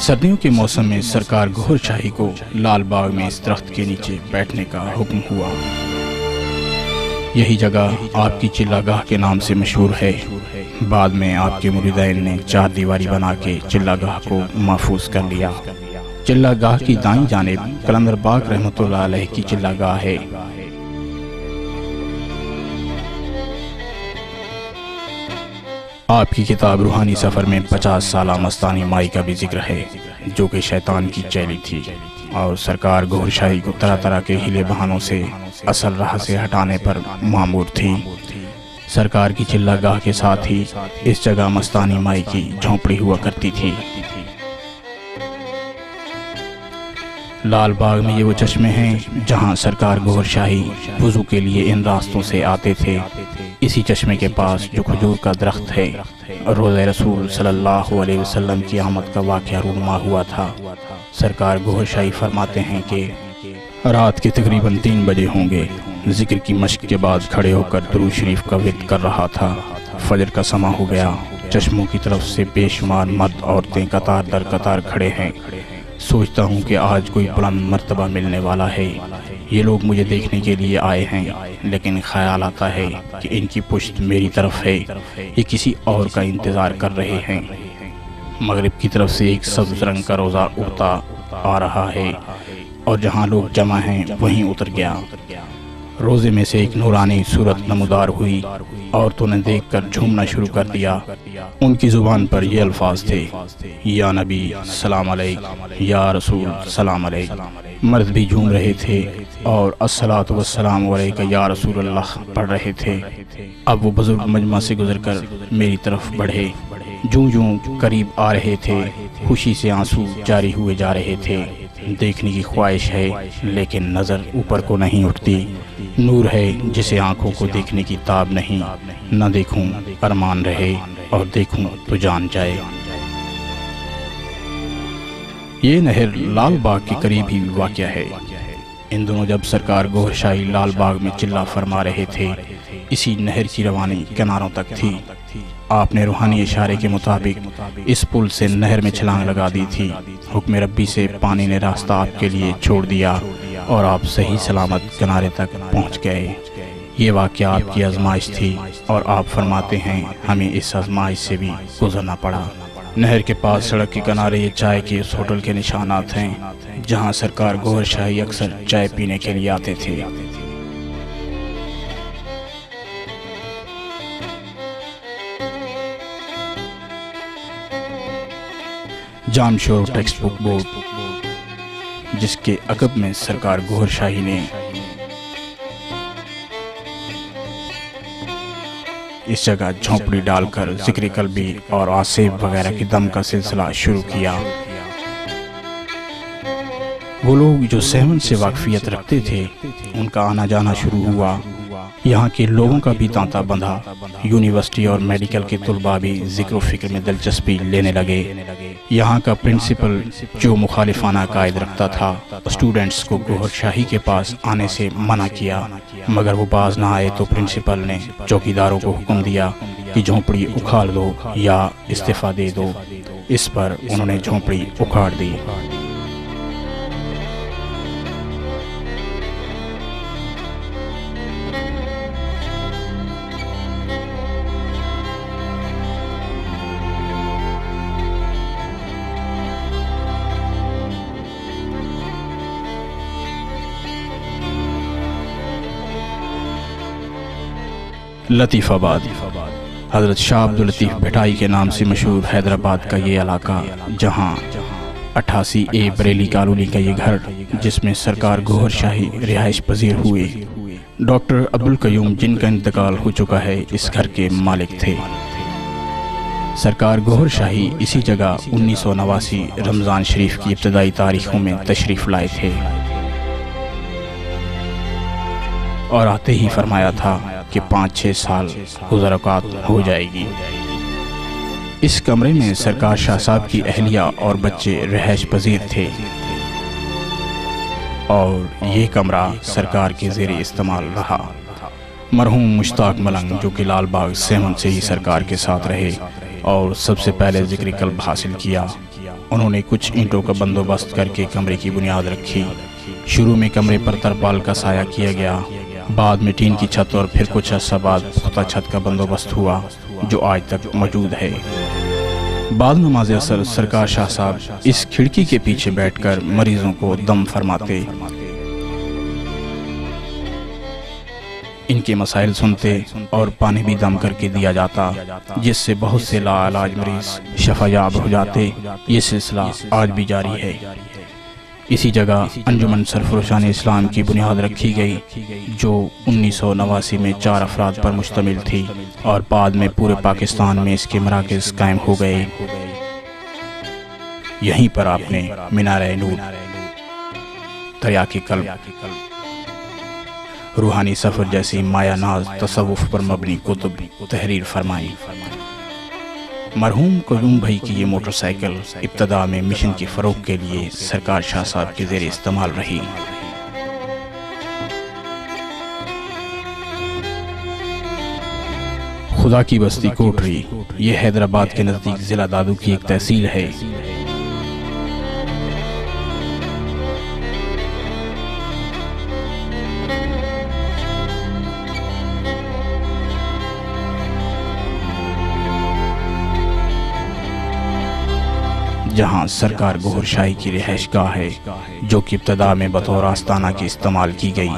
سردیوں کے موسم میں سرکار گوھر شاہی کو لال باغ میں اس درخت کے نیچے بیٹھنے کا حکم ہوا۔ یہی جگہ آپ کی چلہ گاہ کے نام سے مشہور ہے۔ بعد میں آپ کے مریدین نے 4 دیواری بنا کے چلہ گاہ کو محفوظ کر لیا۔ چلہ گاہ کی دائیں جانب قلندر باغ رحمۃ اللہ علیہ کی چلہ گاہ ہے۔ آپ کی کتاب روحانی سفر میں 50 سالہ مستانی مائی کا بھی ذکر ہے، جو کہ شیطان کی چیلی تھی اور سرکار گوھر شاہی کو طرح طرح کے ہیلے بہانوں سے اصل راہ سے ہٹانے پر مامور تھی۔ سرکار کی چلہ گاہ کے ساتھ ہی اس جگہ مستانی مائی کی جھونپڑی ہوا کرتی تھی۔ لال باغ میں یہ وہ چشمے ہیں جہاں سرکار گوھر شاہی وضو کے لیے ان راستوں سے آتے تھے۔ اسی چشمے کے پاس جو کھجور کا درخت ہے، روزہ رسول صلی اللہ علیہ وسلم کی آمد کا واقعہ رونما ہوا تھا۔ سرکار گوھر شاہی فرماتے ہیں کہ رات کے تقریباً 3 بجے ہوں گے، ذکر کی مشق کے بعد کھڑے ہو کر درود شریف کا ورد کر رہا تھا۔ فجر کا سماں ہو گیا، چشموں کی طرف سے بے شمار مرد عورتیں قطار در قطار کھڑے ہیں۔ سوچتا ہوں کہ آج کوئی بلند مرتبہ ملنے والا ہے، یہ لوگ مجھے دیکھنے کے لیے آئے ہیں، لیکن خیال آتا ہے کہ ان کی پشت میری طرف ہے، یہ کسی اور کا انتظار کر رہے ہیں۔ مغرب کی طرف سے ایک سبز رنگ کا روزہ اڑتا آ رہا ہے اور جہاں لوگ جمع ہیں وہیں اتر گیا۔ روزے میں سے ایک نورانی صورت نمودار ہوئی، عورتوں نے دیکھ کر جھومنا شروع کر دیا۔ ان کی زبان پر یہ الفاظ تھے، یا نبی سلام علیک، یا رسول سلام علیک۔ مرد بھی جھوم رہے تھے اور الصلاۃ والسلام علیک یا رسول اللہ پڑھ رہے تھے۔ اب وہ بزرگ مجمع سے گزر کر میری طرف بڑھے، جوں جوں قریب آ رہے تھے خوشی سے آنسو جاری ہوئے جا رہے تھے۔ دیکھنے کی خواہش ہے لیکن نظر اوپر کو نہیں اٹھتی۔ نور ہے جسے آنکھوں کو دیکھنے کی تاب نہیں، نہ دیکھوں ارمان رہے اور دیکھوں تو جان جائے۔ یہ نہر لال باغ کے قریب ہی واقع ہے۔ ان دنوں جب سرکار گوھر شاہی لال باغ میں چلہ فرما رہے تھے، اسی نہر کی روانی کناروں تک تھی۔ آپ نے روحانی اشارے کے مطابق اس پل سے نہر میں چھلانگ لگا دی تھی۔ حکم ربی سے پانی نے راستہ آپ کے لیے چھوڑ دیا اور آپ صحیح سلامت کنارے تک پہنچ گئے۔ یہ واقعہ آپ کی آزمائش تھی اور آپ فرماتے ہیں ہمیں اس آزمائش سے بھی گزرنا پڑا۔ نہر کے پاس سڑک کے کنارے یہ چائے کے اس ہوٹل کے نشانات ہیں جہاں سرکار گوھر شاہی اکثر چائے پینے کے لیے آتے تھے۔ جام شور ٹیکسٹ بک بورڈ، جس کے عقب میں سرکار گوھر شاہی نے اس جگہ جھونپڑی ڈال کر ذکر قلبی اور آصف وغیرہ کی دم کا سلسلہ شروع کیا۔ وہ لوگ جو سیون سے واقفیت رکھتے تھے ان کا آنا جانا شروع ہوا۔ یہاں کے لوگوں کا بھی تانتا بندھا۔ یونیورسٹی اور میڈیکل کے طلباء بھی ذکر و فکر میں دلچسپی لینے لگے۔ یہاں کا پرنسپل جو مخالفانہ قائد رکھتا تھا، اسٹوڈنٹس کو گوھر شاہی کے پاس آنے سے منع کیا، مگر وہ باز نہ آئے تو پرنسپل نے چوکیداروں کو حکم دیا کہ جھونپڑی اکھاڑ دو یا استعفیٰ دے دو۔ اس پر انہوں نے جھونپڑی اکھاڑ دی۔ لطیف آباد، حضرت شاہ عبداللطیف بھٹائی کے نام سے مشہور حیدرآباد کا یہ علاقہ، جہاں 88A بریلی کالونی کا یہ گھر جس میں سرکار گوھر شاہی رہائش پذیر ہوئے، ڈاکٹر عبدالقیوم جن کا انتقال ہو چکا ہے اس گھر کے مالک تھے۔ سرکار گوھر شاہی اسی جگہ 1989 رمضان شریف کی ابتدائی تاریخوں میں تشریف لائے تھے اور آتے ہی فرمایا تھا کہ 5-6 سال گزر اوقات ہو جائے گی۔ اس کمرے میں سرکار شاہ صاحب کی اہلیہ اور بچے رہائش پذیر تھے اور یہ کمرہ سرکار کے زیر استعمال رہا۔ مرحوم مشتاق ملنگ جو کہ لال باغ 7 سے ہی سرکار کے ساتھ رہے اور سب سے پہلے ذکر قلب حاصل کیا، انہوں نے کچھ اینٹوں کا بندوبست کر کے کمرے کی بنیاد رکھی۔ شروع میں کمرے پر ترپال کا سایہ کیا گیا، بعد میں ٹین کی چھت اور پھر کچھ عرصہ بعد پختہ چھت کا بندوبست ہوا جو آج تک موجود ہے۔ بعد نماز عصر سرکار شاہ صاحب اس کھڑکی کے پیچھے بیٹھ کر مریضوں کو دم فرماتے، ان کے مسائل سنتے اور پانی بھی دم کر کے دیا جاتا، جس سے بہت سے لاعلاج مریض شفا یاب ہو جاتے۔ یہ سلسلہ آج بھی جاری ہے۔ اسی جگہ انجمن سرفروشان اسلام کی بنیاد رکھی گئی جو 1989 میں 4 افراد پر مشتمل تھی اور بعد میں پورے پاکستان میں اس کے مراکز قائم ہو گئے۔ یہیں پر آپ نے مینار نور، تریاق قلب، روحانی سفر جیسی مایا ناز تصوف پر مبنی کتب تحریر فرمائی۔ مرحوم قیوم بھائی کی یہ موٹر سائیکل ابتدا میں مشن کی فروغ کے لیے سرکار شاہ صاحب کے زیر استعمال رہی۔ خدا کی بستی کوٹری یہ حیدرآباد کے نزدیک ضلع دادو کی ایک تحصیل ہے۔ جہاں سرکار گوھر شاہی کی رہائش گاہ ہے جو کہ ابتدا میں بطور آستانہ کے استعمال کی گئی۔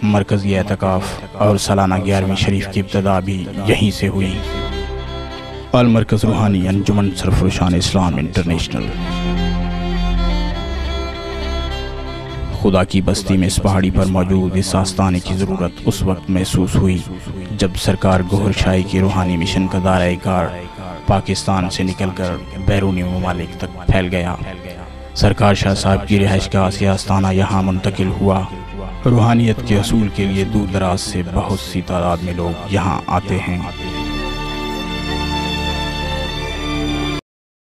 مرکزی اعتکاف اور سالانہ 11ویں شریف کی ابتدا بھی یہیں سے ہوئی۔ المرکز روحانی انجمن سرفروشان اسلام انٹرنیشنل۔ خدا کی بستی میں اس پہاڑی پر موجود اس آستانے کی ضرورت اس وقت محسوس ہوئی جب سرکار گوھر شاہی کی روحانی مشن کا دائرہ کار پاکستان سے نکل کر بیرونی ممالک تک پھیل گیا۔ سرکار شاہ صاحب کی رہائش گاہ سے آستانہ یہاں منتقل ہوا۔ روحانیت کے حصول کے لیے دور دراز سے بہت سی تعداد میں لوگ یہاں آتے ہیں۔